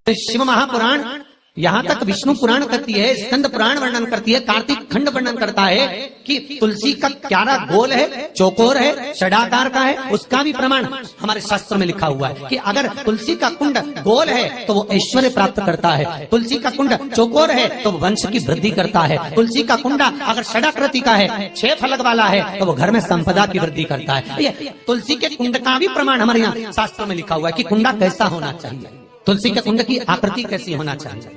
शिव महापुराण यहाँ तक विष्णु पुराण करती है, स्कंद पुराण वर्णन करती है, कार्तिक खंड वर्णन करता है कि तुलसी का क्यारा गोल है, चौकोर है, षडाकार का है। उसका भी प्रमाण हमारे शास्त्र में लिखा हुआ है कि अगर तुलसी का कुंड गोल है तो वो ऐश्वर्य प्राप्त करता है, तुलसी का कुंड चौकोर है तो वंश की वृद्धि करता है, तुलसी का कुंडा अगर षडाकृति का है, 6 फलक वाला है तो वो घर में संपदा की वृद्धि करता है। ये तुलसी के कुंड का भी प्रमाण हमारे यहाँ शास्त्र में लिखा हुआ है कि कुंडा कैसा होना चाहिए, तुलसी के कुंड की आकृति कैसी होना चाहिए,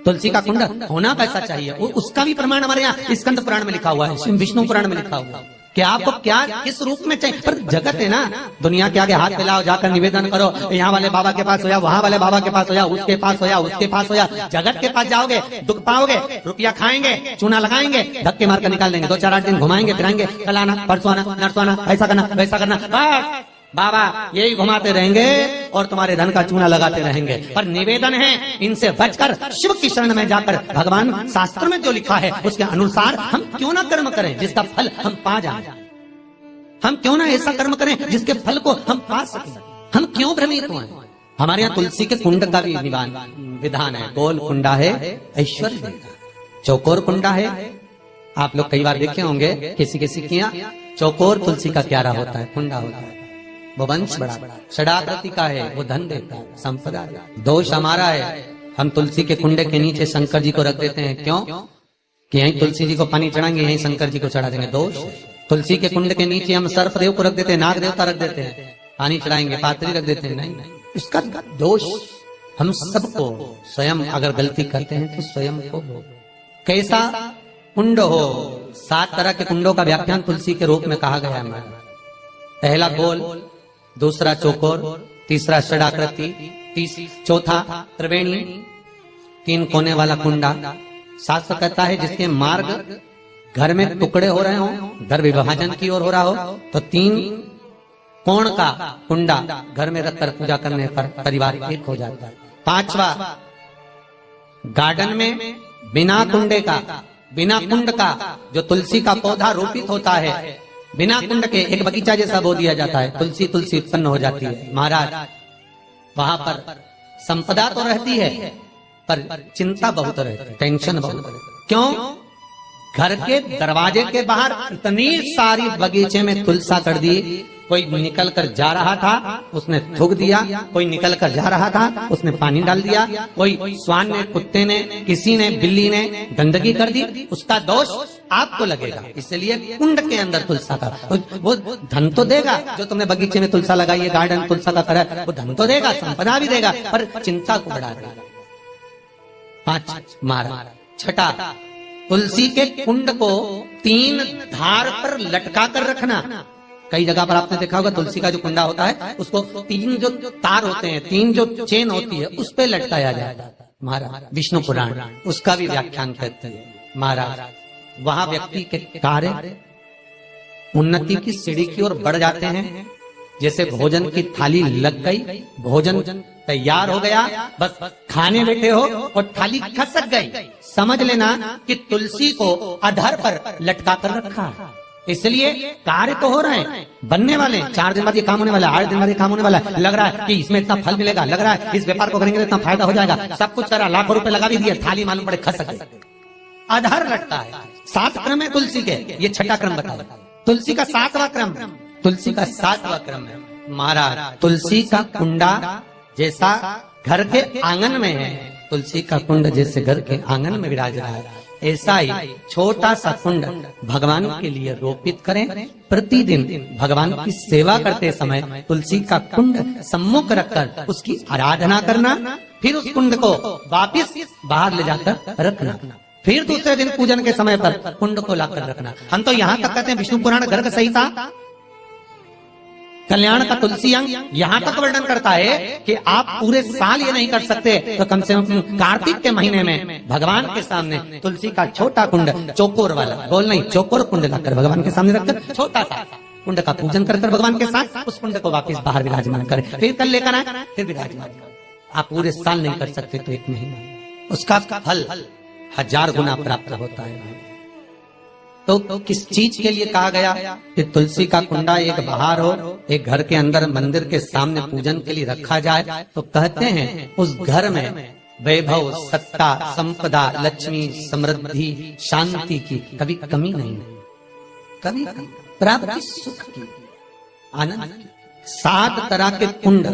तुलसी का कुंड होना कैसा चाहिए, उसका भी प्रमाण हमारे यहाँ स्कंद पुराण में लिखा हुआ है, विष्णु पुराण में लिखा हुआ है कि आपको क्या किस रूप में चाहिए। पर जगत है ना, दुनिया के आगे हाथ फैलाओ, जाकर निवेदन करो, यहाँ वाले बाबा के पास हो या वहाँ वाले बाबा के पास हो या उसके पास हो या उसके पास हो या जगत के पास जाओगे दुख पाओगे, रुपया खाएंगे, चूना लगाएंगे, धक्के मारकर निकाल देंगे, 2-4-8 दिन घुमाएंगे फिराएंगे, कल आना परसों आना नरसों आना, ऐसा करना वैसा करना, बस बाबा यही घुमाते रहेंगे और तुम्हारे धन का चूना लगाते रहेंगे। पर निवेदन है इनसे बचकर शिव की शरण में जाकर भगवान शास्त्र में जो लिखा है उसके अनुसार हम क्यों ना कर्म करें जिसका फल हम पा जाए, हम क्यों ना ऐसा कर्म करें जिसके फल को हम पा सकें, हम क्यों भ्रमित हुए। हमारे यहाँ तुलसी के कुंड का भी विधान है, गोल कुंडा है ऐश्वर्य देगा, चौकोर कुंडा है। आप लोग कई बार देखे होंगे किसी किसी के यहाँ चौकोर तुलसी का क्यारा होता है, कुंडा होता है, वो वंश बड़ा, षडाकृति का है, वो धन देता है, संपदा देता है। दोष हमारा है, हम तुलसी के कुंडे के नीचे शंकर जी को रख देते हैं, क्यों कि यहीं तुलसी जी को पानी चढ़ाएंगे, यहीं शंकर जी को चढ़ा देंगे, दोष। तुलसी के कुंड के नीचे हम सर्पदेव को रख देते हैं, नाग देवता रख देते हैं, पानी चढ़ाएंगे, पात्री रख देते हैं, नहीं, इसका दोष हम सबको स्वयं अगर गलती करते हैं तो स्वयं को कैसा कुंड हो। 7 तरह के कुंडों का व्याख्यान तुलसी के रूप में कहा गया है। पहला गोल, दूसरा चौकोर, तीसरा षडाकृति, चौथा त्रिवेणी, 3 कोने वाला कुंडा। शास्त्र कहता है जिसके मार्ग घर में टुकड़े हो रहे हो, घर विभाजन की ओर हो रहा हो, तो 3 कोण का कुंडा घर में रखकर पूजा करने पर परिवार एक हो जाता है। 5वां, गार्डन में बिना कुंडे का, बिना कुंड का जो तुलसी का पौधा रोपित होता है, बिना कुंड के एक बगीचा जैसा बो दिया जाता है, तुलसी तुलसी उत्पन्न हो जाती है। महाराज वहां पर संपदा तो रहती है पर चिंता बहुत रहती है, टेंशन बहुत रहती है। क्यों? घर के दरवाजे के बाहर इतनी सारी बगीचे में तुलसा कर दी, कोई निकल कर जा रहा था उसने थूक दिया, कोई निकल कर जा रहा था उसने पानी डाल दिया, कोई श्वान ने, कुत्ते ने, किसी ने, बिल्ली ने गंदगी कर दी, उसका दोष आपको लगेगा। इसलिए कुंड के अंदर तुलसा का वो धन तो देगा, जो तुमने बगीचे में तुलसा लगाई है, गार्डन तुलसा का करा, वो धन तो देगा, संपदा भी देगा, पर चिंता को बढ़ा देगा। 5 मारा। 6, तुलसी के कुंड को 3 धार पर लटका कर रखना। कई जगह पर आपने देखा होगा तुलसी का जो कुंडा होता है उसको 3 जो तार होते हैं, 3 जो चेन होती है उस पे लटकाया जाता है। महाराज विष्णु पुराण उसका भी व्याख्यान करते हैं। महाराज वहां व्यक्ति के कार्य उन्नति की सीढ़ी की ओर बढ़ जाते हैं। जैसे भोजन की थाली लग गई, भोजन तैयार हो गया, बस खाने बैठे हो और थाली खसक गई, समझ लेना कि तुलसी को अधर पर लटका कर रखा। इसलिए कार्य तो हो रहे हैं, बनने वाले, 4 दिन बाद ये काम होने वाला, 8 दिन बाद ये काम होने वाला, लग रहा है कि इसमें इतना फल मिलेगा, लग रहा है इस व्यापार को करेंगे तो इतना फायदा हो जाएगा, सब कुछ करा, लाखों रुपए लगा भी दिए, थाली मालूम पड़े खसक गई, अधर लटका है। 7 क्रम है तुलसी के, ये 6ठा क्रम बताओ। तुलसी का 7वां क्रम, तुलसी का 7वां क्रम है। महाराज तुलसी का कुंडा जैसा घर के आंगन में है, तुलसी का कुंड जैसे घर के आंगन में विराज रहा है, ऐसा ही छोटा सा कुंड भगवान के लिए रोपित करें। प्रतिदिन भगवान की सेवा करते समय तुलसी का कुंड सम्मुख रखकर उसकी आराधना करना, फिर उस कुंड को वापिस बाहर ले जाकर रखना, फिर दूसरे दिन पूजन के समय पर कुंड को लाकर रखना। हम तो यहाँ तक कहते हैं विष्णु पुराण गर्ग संहिता कल्याण का तुलसी अंग यहाँ तक वर्णन करता है कि आप पूरे साल ये नहीं कर सकते तो कम से कम कार्तिक के महीने में भगवान के सामने तुलसी का छोटा कुंड, चौकोर वाला, गोल नहीं, चौकोर कुंड लाकर भगवान के सामने रखकर छोटा सा कुंड का पूजन कर भगवान के साथ उस कुंड को वापस बाहर विराजमान करें, फिर कल लेकर आए, फिर विराजमान करें। आप पूरे साल नहीं कर सकते तो 1 महीना, उसका फल 1000 गुना प्राप्त होता है। तो किस चीज के लिए कहा गया कि तुलसी का कुंडा एक बाहर हो, एक घर के अंदर मंदिर के सामने पूजन के लिए रखा जाए? तो कहते हैं उस घर में वैभव, सत्ता, संपदा, लक्ष्मी, समृद्धि, शांति की कभी कमी नहीं, कभी प्राप्ति, सुख की, आनंद की। 7 तरह के कुंड,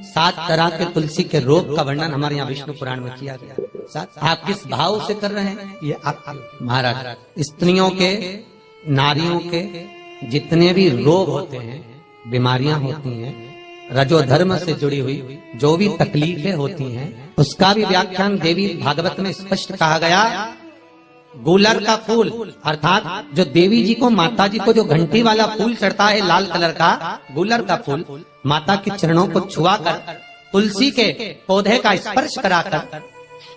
7 तरह के तुलसी के रोग का वर्णन हमारे यहाँ विष्णु पुराण में किया गया। आप किस भाव से कर रहे हैं ये आप महाराज। स्त्रियों के, नारियों के जितने भी रोग होते हैं, बीमारियां होती हैं, रजोधर्म से जुड़ी हुई जो भी तकलीफें होती हैं, उसका भी व्याख्यान देवी भागवत में स्पष्ट कहा गया। गुलर का फूल अर्थात जो देवी जी को, माता जी को जो घंटी वाला फूल चढ़ता है लाल कलर का, गुलर का फूल माता के चरणों को छुआकर, तुलसी के पौधे का स्पर्श कराकर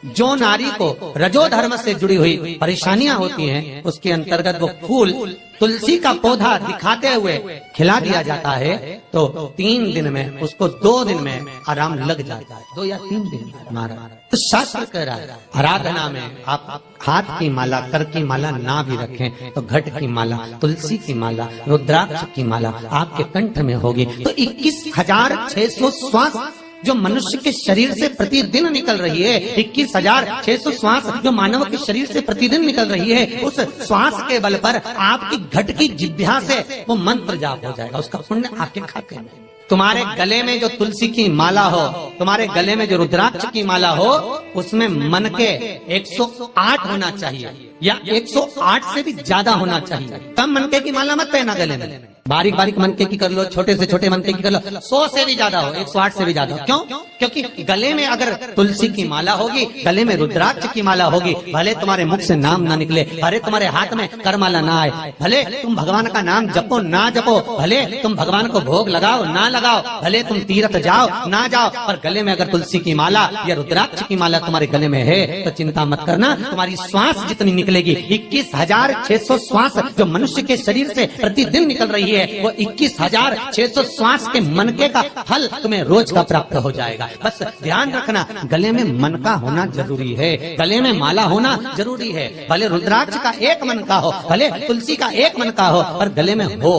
जो नारी को रजोधर्म से जुड़ी हुई परेशानियां होती हैं, उसके अंतर्गत वो फूल तुलसी का पौधा दिखाते हुए खिला दिया जाता है। तो 3 दिन में उसको 2 दिन में आराम लग जाता है, 2 या 3 दिन महाराज। तो शास्त्र कह रहा है आराधना में आप हाथ की माला, कर की माला ना भी रखें तो घट की माला, तुलसी की माला, रुद्राक्ष की माला आपके कंठ में होगी। तो 21,600 श्वास जो मनुष्य के शरीर से प्रतिदिन निकल रही है, 21,600 श्वास जो मानव के शरीर से प्रतिदिन निकल रही है, उस श्वास के बल पर आपकी घट की जिह्वा से वो मंत्र जाप हो जाएगा, उसका पुण्य आपके खाते में। तुम्हारे गले में जो तुलसी की माला हो, तुम्हारे गले में जो रुद्राक्ष की माला हो, उसमें मन के 108 होना चाहिए या 108 से भी ज्यादा होना चाहिए। कम मनके की माला मत पहना गले में, बारीक बारीक मनके की कर लो, छोटे से छोटे मनके की कर लो, 100 से भी ज्यादा हो, 108 से भी ज्यादा हो। क्यों? क्योंकि गले में अगर तुलसी की माला होगी, गले में रुद्राक्ष की माला होगी, भले तुम्हारे मुख से नाम ना निकले, भले तुम्हारे हाथ में करमाला ना आए, भले तुम भगवान का नाम जपो ना जपो, भले तुम भगवान को भोग लगाओ ना लगाओ, भले तुम तीर्थ जाओ ना जाओ, पर गले में अगर तुलसी की माला या रुद्राक्ष की माला तुम्हारे गले में है तो चिंता मत करना, तुम्हारी श्वास जितनी निकलेगी, 21,600 श्वास जो मनुष्य के शरीर से प्रतिदिन निकल रही है, वो 21,600 श्वास के मनके का फल तुम्हें रोज का प्राप्त हो जाएगा। बस ध्यान रखना, गले में मनका होना जरूरी है, गले में माला होना जरूरी है। भले रुद्राक्ष का एक मनका हो, भले तुलसी का एक मनका हो, और गले में हो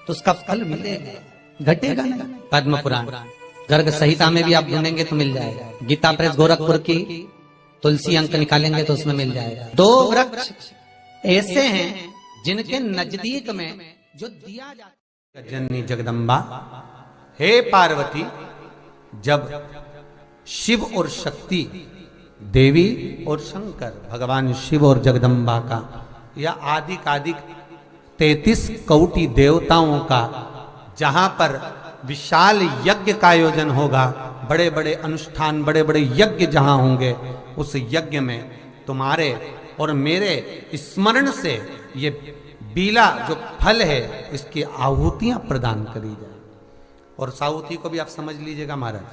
तो उसका फल मिलेगा, घटेगा नहीं। पद्म पुराण, गर्ग संहिता में भी आप ढूंढेंगे तो मिल जाएगा। गीता प्रेस गोरखपुर की तुलसी अंक निकालेंगे तो उसमें मिल जाएगा। 2 वृक्ष ऐसे हैं जिनके नजदीक में जो दिया जाता। जननी जगदम्बा, हे पार्वती, जब शिव और शक्ति, देवी और शंकर, भगवान शिव और जगदम्बा का या आदिक 33 कोटि देवताओं का जहां पर विशाल यज्ञ का आयोजन होगा, बड़े बड़े अनुष्ठान, बड़े बड़े यज्ञ जहां होंगे, उस यज्ञ में तुम्हारे और मेरे स्मरण से ये बीला जो फल है, इसकी आहुतियां प्रदान करी जाए। और उस आहुति को भी आप समझ लीजिएगा महाराज,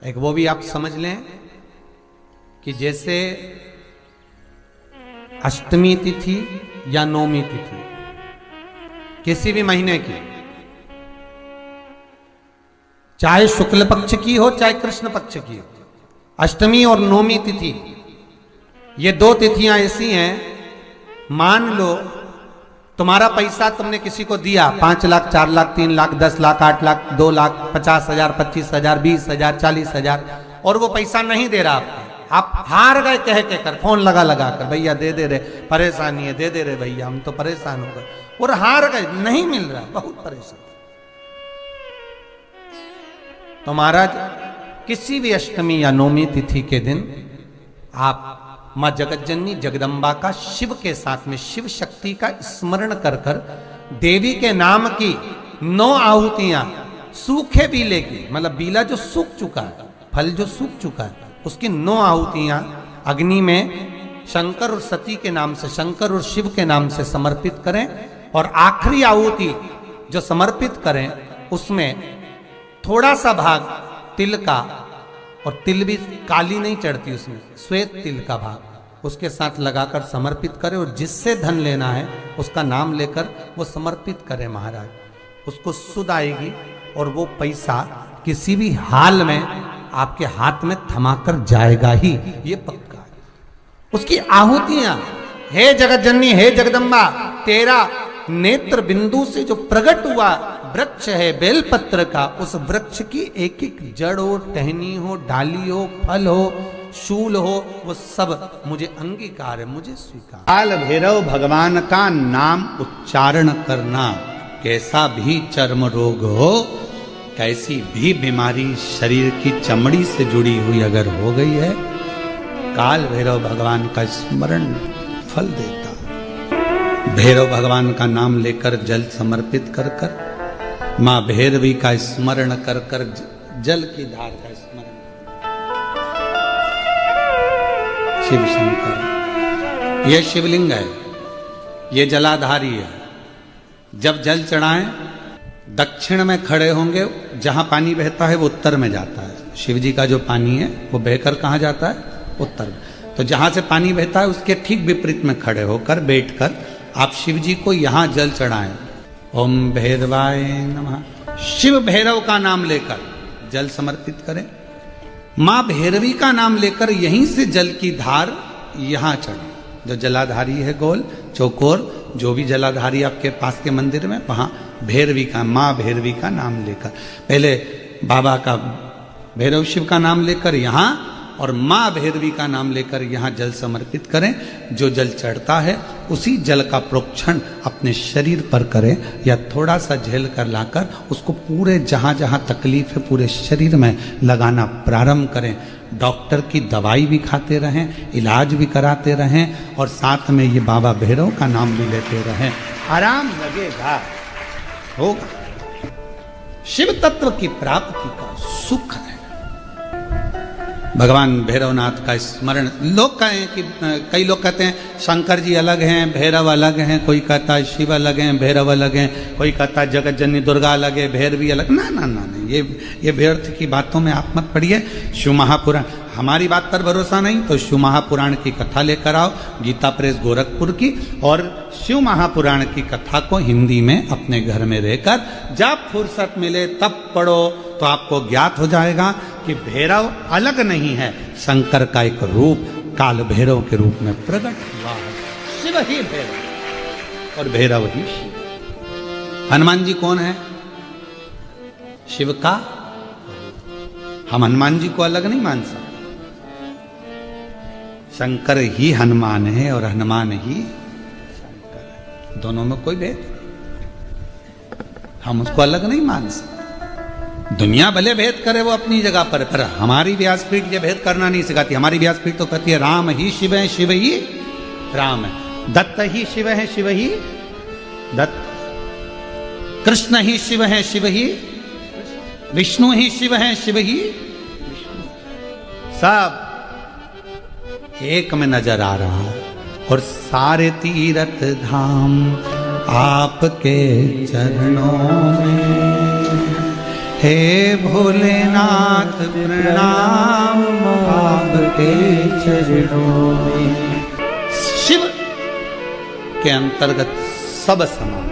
एक वो भी आप समझ लें कि जैसे अष्टमी तिथि या नौमी तिथि किसी भी महीने की, चाहे शुक्ल पक्ष की हो चाहे कृष्ण पक्ष की हो, अष्टमी और नौमी तिथि, ये 2 तिथियां ऐसी हैं, मान लो तुम्हारा पैसा तुमने किसी को दिया, 5 लाख, 4 लाख, 3 लाख, 10 लाख, 8 लाख, 2 लाख, 50,000, 25,000, 20,000, 40,000, और वो पैसा नहीं दे रहा आपको, आप हार गए कह के कर, फोन लगा कर, भैया दे दे रहे, परेशानी है, दे दे रहे भैया, हम तो परेशान हो गए, और हार गए, नहीं मिल रहा, बहुत परेशान। तो महाराज, किसी भी अष्टमी या नौमी तिथि के दिन आप मां जगतजननी जगदम्बा का शिव के साथ में, शिव शक्ति का स्मरण कर कर देवी के नाम की 9 आहुतियां, सूखे बीले की, मतलब बीला जो सूख चुका है, फल जो सूख चुका है, उसकी 9 आहुतियां अग्नि में शंकर और सती के नाम से, शंकर और शिव के नाम से समर्पित करें। और आखिरी आहुति जो समर्पित करें, उसमें थोड़ा सा भाग तिल का, और तिल भी काली नहीं चढ़ती उसमें, श्वेत तिल का भाग उसके साथ लगाकर समर्पित करें, और जिससे धन लेना है उसका नाम लेकर वो समर्पित करें महाराज, उसको सुध आएगी, और वो पैसा किसी भी हाल में आपके हाथ में थमाकर जाएगा ही, ये पक्का है। उसकी आहुतियां, हे जगतजननी, हे जगदम्बा, तेरा नेत्र बिंदु से जो प्रकट हुआ वृक्ष है बेलपत्र का, उस वृक्ष की एक एक जड़ हो, टहनी हो, डाली हो, फल हो, शूल हो, वो सब मुझे अंगीकार है, मुझे स्वीकार। काल भैरव भगवान का नाम उच्चारण करना, कैसा भी चर्म रोग हो, कैसी भी बीमारी शरीर की चमड़ी से जुड़ी हुई अगर हो गई है, काल भैरव भगवान का स्मरण फल देता। भैरव भगवान का नाम लेकर जल समर्पित कर कर, मां भैरवी का स्मरण कर कर, जल की धार का स्मरण, शिव शंकर, यह शिवलिंग है, ये जलाधारी है। जब जल चढ़ाएं, दक्षिण में खड़े होंगे, जहां पानी बहता है वो उत्तर में जाता है। शिव जी का जो पानी है वो बहकर कहां जाता है? उत्तर में। तो जहां से पानी बहता है उसके ठीक विपरीत में खड़े होकर, बैठकर आप शिव जी को यहां जल चढ़ाएं। ओम भैरवाय नमः, शिव भैरव का नाम लेकर जल समर्पित करें। मां भैरवी का नाम लेकर यहीं से जल की धार यहां चढ़े। जो जलाधारी है गोल चौकोर, जो भी जलाधारी आपके पास के मंदिर में, वहां भैरवी का, मां भैरवी का नाम लेकर, पहले बाबा का भैरव शिव का नाम लेकर यहां, और मां भैरवी का नाम लेकर यहां जल समर्पित करें। जो जल चढ़ता है उसी जल का प्रोक्षण अपने शरीर पर करें, या थोड़ा सा झेल कर लाकर उसको पूरे जहां जहां तकलीफ है पूरे शरीर में लगाना प्रारंभ करें। डॉक्टर की दवाई भी खाते रहें, इलाज भी कराते रहें, और साथ में ये बाबा भैरव का नाम भी लेते रहें, आराम लगेगा, होगा। शिव तत्व की प्राप्ति का सुख है। भगवान भैरवनाथ का स्मरण, लोग कहें कि कई लोग कहते हैं शंकर जी अलग हैं, भैरव अलग हैं, कोई कहता है शिव अलग हैं, भैरव अलग हैं, कोई कहता है जगत जननी दुर्गा अलग है, भैरवी अलग। ना ना ना ना, ये व्यर्थ की बातों में आप मत पड़िए। शिव महापुराण, हमारी बात पर भरोसा नहीं तो शिव महापुराण की कथा लेकर आओ, गीता प्रेस गोरखपुर की, और शिव महापुराण की कथा को हिंदी में अपने घर में रहकर जब फुर्सत मिले तब पढ़ो, तो आपको ज्ञात हो जाएगा कि भैरव अलग नहीं है, शंकर का एक रूप काल भैरव के रूप में प्रकट हुआ है। शिव ही भैरव और भैरव ही शिव। हनुमान जी कौन है? शिव का। हम हनुमान जी को अलग नहीं मान सकते। शंकर ही हनुमान है और हनुमान ही शंकर है, दोनों में कोई भेद नहीं। हम उसको अलग नहीं मान सकते। दुनिया भले भेद करे वो अपनी जगह पर हमारी व्यासपीठ ये भेद करना नहीं सिखाती। हमारी व्यासपीठ तो कहती है राम ही शिव है, शिव ही राम है, दत्त ही शिव है, शिव ही दत्त, कृष्ण ही शिव है, शिव ही विष्णु ही शिव है, शिव ही विष्णु, सब एक में नजर आ रहा है। और सारे तीर्थ धाम आपके चरणों में, हे भोलेनाथ प्रणाम आपके चरणों में। शिव के अंतर्गत सब समान,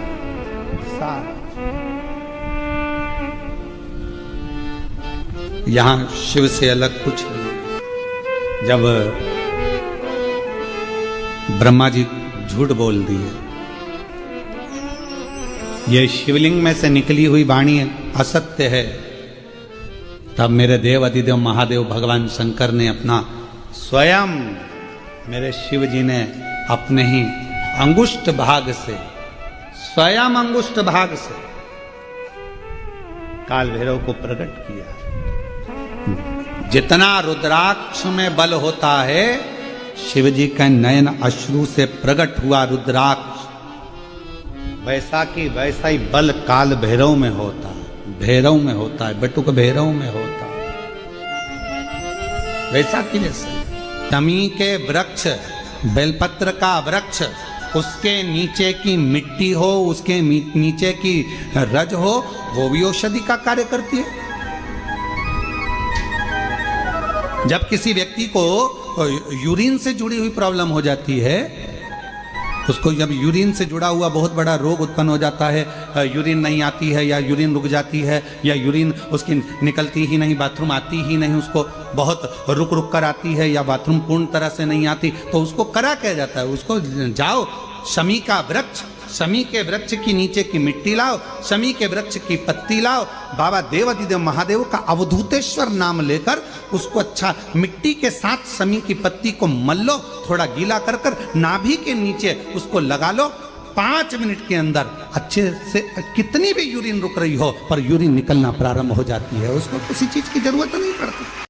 यहां शिव से अलग कुछ नहीं। जब ब्रह्मा जी झूठ बोल दिए, ये शिवलिंग में से निकली हुई वाणी असत्य है, तब मेरे देव अधिदेव महादेव भगवान शंकर ने अपना स्वयं, मेरे शिव जी ने अपने ही अंगुष्ठ भाग से, स्वयं अंगुष्ठ भाग से काल भैरव को प्रकट किया। जितना रुद्राक्ष में बल होता है, शिव जी के नयन अश्रु से प्रकट हुआ रुद्राक्ष, वैसा की वैसा ही बल काल भैरव में होता है, भैरव में होता है, बटुक भैरव में होता है, वैसा की वैसा। तमी के वृक्ष, बेलपत्र का वृक्ष, उसके नीचे की मिट्टी हो, उसके नीचे की रज हो, वो भी औषधि का कार्य करती है। जब किसी व्यक्ति को यूरिन से जुड़ी हुई प्रॉब्लम हो जाती है उसको जब यूरिन से जुड़ा हुआ बहुत बड़ा रोग उत्पन्न हो जाता है, यूरिन नहीं आती है या यूरिन रुक जाती है या यूरिन उसकी निकलती ही नहीं, बाथरूम आती ही नहीं, उसको बहुत रुक रुक कर आती है या बाथरूम पूर्ण तरह से नहीं आती, तो उसको करा कहा जाता है। उसको जाओ शमी का वृक्ष, शमी के वृक्ष की नीचे की मिट्टी लाओ, शमी के वृक्ष की पत्ती लाओ, बाबा देवाधिदेव महादेव का अवधूतेश्वर नाम लेकर उसको अच्छा मिट्टी के साथ शमी की पत्ती को मल लो, थोड़ा गीला कर कर नाभि के नीचे उसको लगा लो। 5 मिनट के अंदर अच्छे से कितनी भी यूरिन रुक रही हो पर यूरिन निकलना प्रारंभ हो जाती है, उसको किसी चीज की जरूरत नहीं पड़ती।